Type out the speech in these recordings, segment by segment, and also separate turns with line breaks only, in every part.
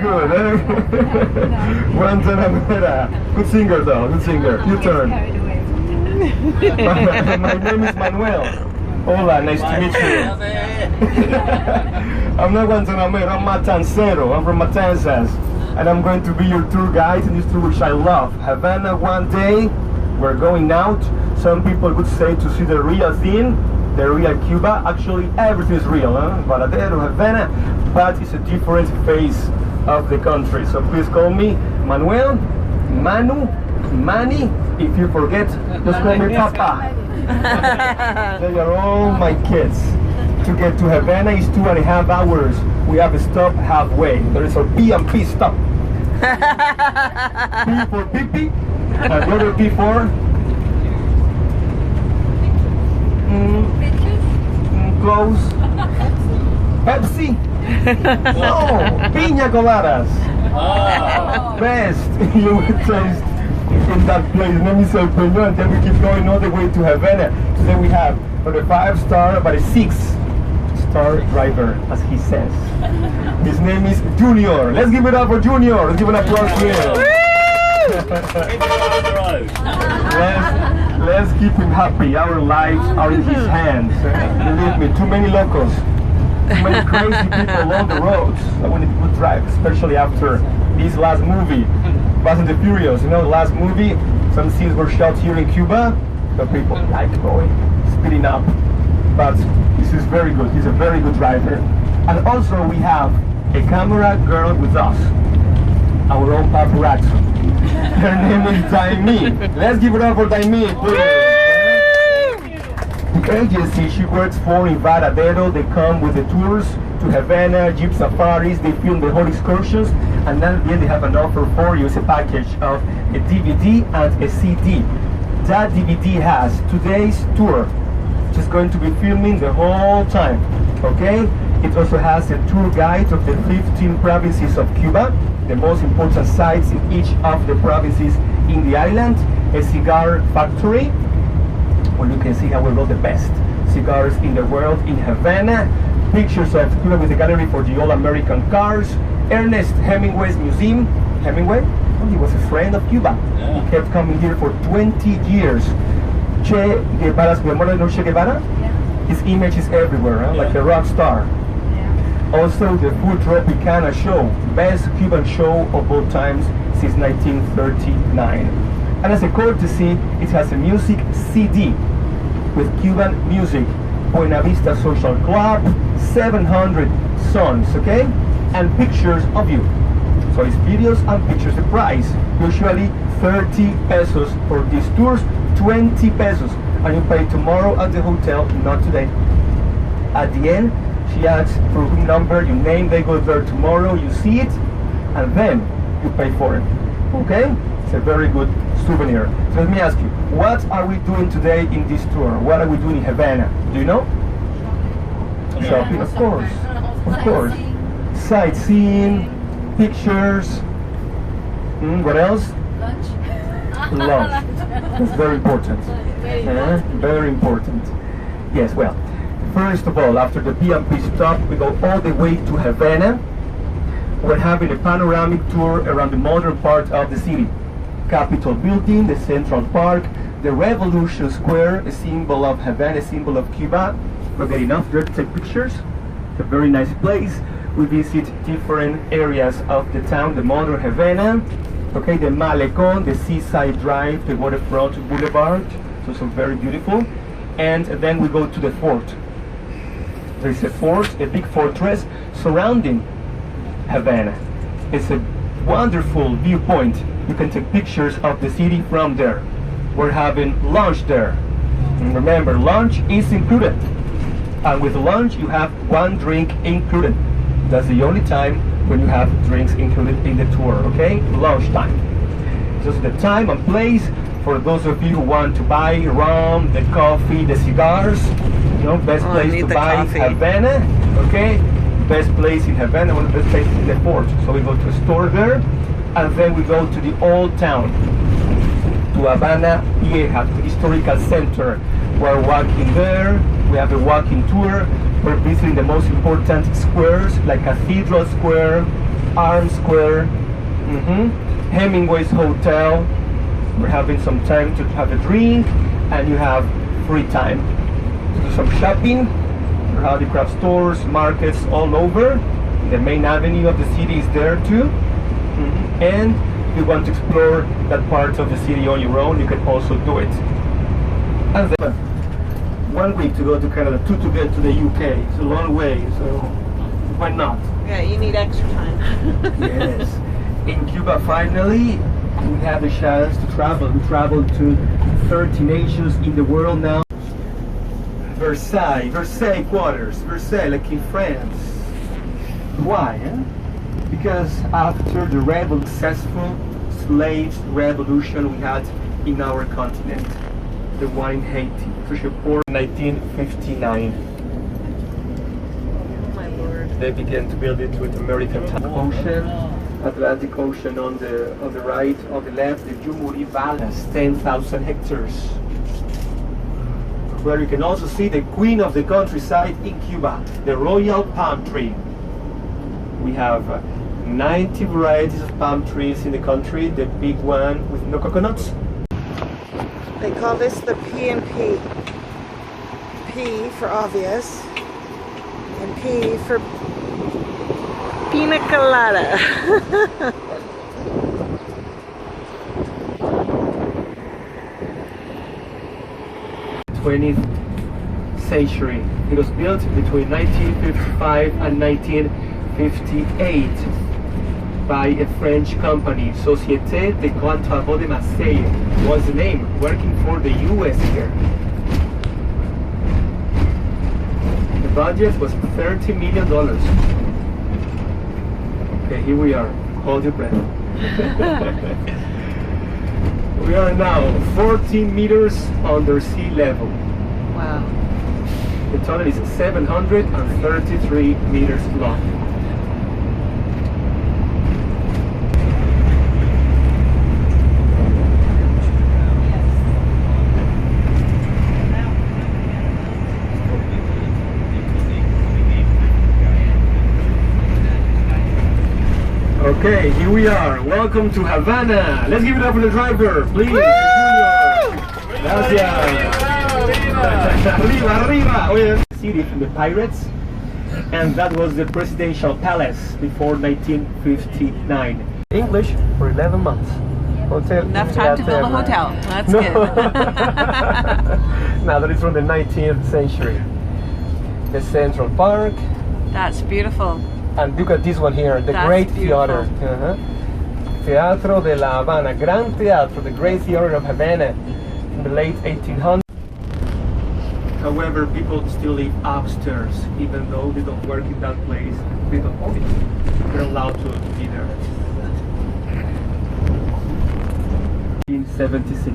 good. Guantanamera. Good singer though, good singer. Your turn. My name is Manuel. Hola, nice to meet you. I'm not Guantanamera, I'm Matancero. I'm from Matanzas. And I'm going to be your tour guide in this tour which I love. Havana one day, we're going out. Some people would say to see the real thing, the real Cuba. Actually, everything is real, huh? Varadero, Havana, but it's a different phase of the country. So please call me Manuel, Manu, Manny. If you forget, just call me Papa. They are all my kids. To get to Havana is 2.5 hours. We have a stop halfway. There is a P&P stop. P for pee-pee, and the other P for close. Pepsi. No, piña coladas. Best you will taste in that place. Let me say, and then we keep going all the way to Havana. Today we have not a 5-star, but a 6-star driver, as he says. His name is Junior. Let's give it up for Junior. Let's give an applause here. Let's keep him happy. Our lives are in his hands. Believe me, too many locals, too many crazy people along the roads. I want to drive, especially after this last movie, Fast and the Furious. You know, the last movie, some scenes were shot here in Cuba. The people like going, speeding up. But this is very good. He's a very good driver. And also we have a camera girl with us, our own paparazzi. Her name is Daimi. Let's give it up for Daimi, please. The agency she works for in Varadero, they come with the tours to Havana, Jeep safaris, they film the whole excursions, and then at the end they have an offer for you. It's a package of a DVD and a CD. That DVD has today's tour, which is going to be filming the whole time, okay? It also has a tour guide of the 15 provinces of Cuba, the most important sites in each of the provinces in the island, a cigar factory, where you can see how we roll the best cigars in the world in Havana, pictures of Cuba with a gallery for the all-American cars, Ernest Hemingway's museum. Hemingway? Oh, he was a friend of Cuba. Yeah. He kept coming here for 20 years. Che Guevara's Memoria de Che Guevara? Yeah. His image is everywhere, huh? Yeah. Like a rock star. Also, the Food Tropicana show, best Cuban show of all times since 1939. And as a courtesy, it has a music CD with Cuban music, Buena Vista Social Club, 700 songs, okay? And pictures of you. So it's videos and pictures. The price, usually 30 pesos for these tours, 20 pesos. And you pay tomorrow at the hotel, not today. At the end, she asks for whom number, your name, they go there tomorrow, you see it, and then you pay for it. Okay? It's a very good souvenir. So let me ask you, what are we doing today in this tour? What are we doing in Havana? Do you know? Shopping, of course. Of course. Sightseeing, pictures. What else? Lunch. Lunch. That's very important. Very important. Yes, well. First of all, after the P&P stop, we go all the way to Havana. We're having a panoramic tour around the modern part of the city. Capitol Building, the Central Park, the Revolution Square, a symbol of Havana, a symbol of Cuba. We're getting off there to take pictures. It's a very nice place. We visit different areas of the town, the modern Havana. Okay, the Malecon, the Seaside Drive, the Waterfront Boulevard. It's also very beautiful. And then we go to the fort. There's a fort, a big fortress surrounding Havana. It's a wonderful viewpoint. You can take pictures of the city from there. We're having lunch there. And remember, lunch is included. And with lunch, you have one drink included. That's the only time when you have drinks included in the tour, okay? Lunchtime. Just the time and place for those of you who want to buy rum, the coffee, the cigars. You know, best place to buy coffee. Havana, okay? Best place in Havana, one of the best places in the port. So we go to a store there, and then we go to the old town, to Havana Vieja, the historical center. We're walking there, we have a walking tour. We're visiting the most important squares, like Cathedral Square, Arms Square, Hemingway's Hotel. We're having some time to have a drink, and you have free time to do some shopping. There are handicraft stores, markets all over. The main avenue of the city is there too. And if you want to explore that part of the city on your own, you can also do it. And then 1 week to go to Canada, 2 to get to the UK. It's a long way, so why not?
Yeah, you need extra time.
Yes. In Cuba, finally, we have the chance to travel. We traveled to 30 nations in the world now. Versailles quarters, Versailles, like in France. Why? Because after the successful slave revolution we had in our continent, the one in Haiti, which was born in 1959.
Oh my Lord.
They began to build it with American Ocean, Atlantic Ocean on the right, on the left, the Yumuri Valley, 10,000 hectares. Where you can also see the queen of the countryside in Cuba, the royal palm tree. We have 90 varieties of palm trees in the country, the big one with no coconuts.
They call this the P&P. P for obvious, and P for pina colada.
20th century. It was built between 1955 and 1958 by a French company, Société de Grands Travaux de Marseille was the name, working for the US here. The budget was $30 million. Okay, here we are. Hold your breath. We are now 14 meters under sea level.
Wow.
The tunnel is 733 meters long. Okay, here we are. Welcome to Havana. Let's give it up for the driver, please. Gracias. Arriba, arriba. City from the pirates, and that was the presidential palace before 1959. English for 11 months. Hotel.
Enough time to build a hotel. That's good.
Now that is from the 19th century. The Central Park.
That's beautiful.
And look at this one here, the
That's
Great
beautiful.
Theater. Teatro de la Habana, Gran Teatro, the Great Theater of Havana in the late 1800s. However, people still live upstairs, even though they don't work in that place. They don't own it. They're allowed to be there. In 76.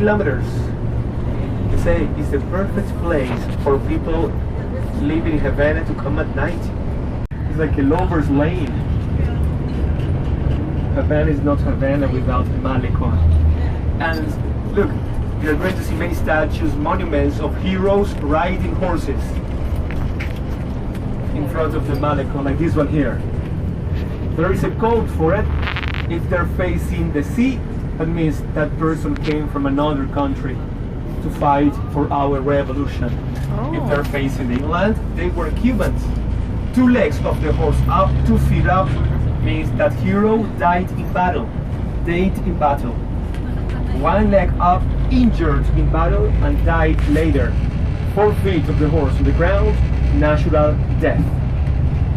Kilometers. They say it's the perfect place for people living in Havana to come at night. It's like a lover's lane. Havana is not Havana without Malecon. And look, you're going to see many statues, monuments of heroes riding horses in front of the Malecon, like this one here. There is a code for it. If they're facing the sea, that means that person came from another country. to fight for our revolution. If they're facing the inland, they were Cubans. 2 legs of the horse up, 2 feet up, means that hero died in battle. Died in battle. 1 leg up, injured in battle and died later. 4 feet of the horse on the ground, natural death.